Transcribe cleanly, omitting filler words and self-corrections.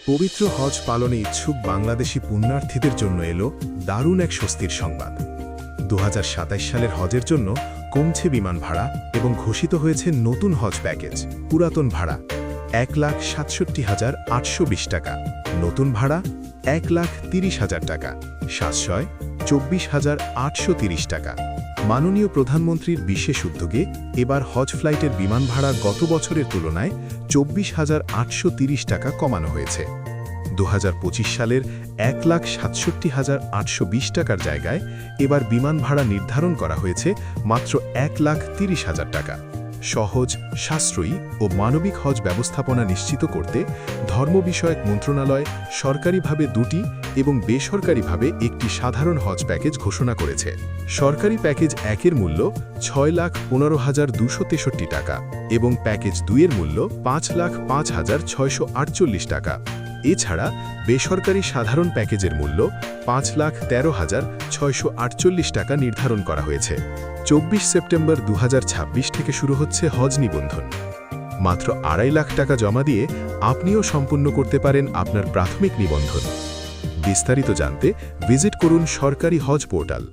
পবিত্র হজ পালনে ইচ্ছুক বাংলাদেশি পুণ্যার্থীদের জন্য এলো দারুণ এক স্বস্তির সংবাদ। 2027 সালের হজের জন্য কমছে বিমান ভাড়া এবং ঘোষিত হয়েছে নতুন হজ প্যাকেজ। পুরাতন ভাড়া 1,67,820 টাকা, নতুন ভাড়া 1,30,000 টাকা, সাশ্রয় 24,830 টাকা। মাননীয় প্রধানমন্ত্রীর বিশেষ উদ্যোগে এবার হজ ফ্লাইটের বিমান ভাড়া গত বছরের তুলনায় 24,830 টাকা কমানো হয়েছে। 2025 সালের 1,67,820 টাকার জায়গায় এবার বিমান ভাড়া নির্ধারণ করা হয়েছে মাত্র 1,30,000 টাকা। সহজ, সাশ্রয়ী ও মানবিক হজ ব্যবস্থাপনা নিশ্চিত করতে ধর্ম বিষয়ক মন্ত্রণালয় সরকারিভাবে 2টি এবং বেসরকারিভাবে একটি সাধারণ হজ প্যাকেজ ঘোষণা করেছে। সরকারি প্যাকেজ 1-এর মূল্য 6,15,263 টাকা এবং প্যাকেজ 2-এর মূল্য 5,05,648 টাকা। এছাড়া বেসরকারি সাধারণ প্যাকেজের মূল্য 5,13,648 টাকা নির্ধারণ করা হয়েছে। 24 সেপ্টেম্বর 2026 থেকে শুরু হচ্ছে হজ নিবন্ধন। মাত্র 2.5 লাখ টাকা জমা দিয়ে আপনিও সম্পূর্ণ করতে পারেন আপনার প্রাথমিক নিবন্ধন। বিস্তারিত জানতে ভিজিট করুন সরকারি হজ পোর্টাল।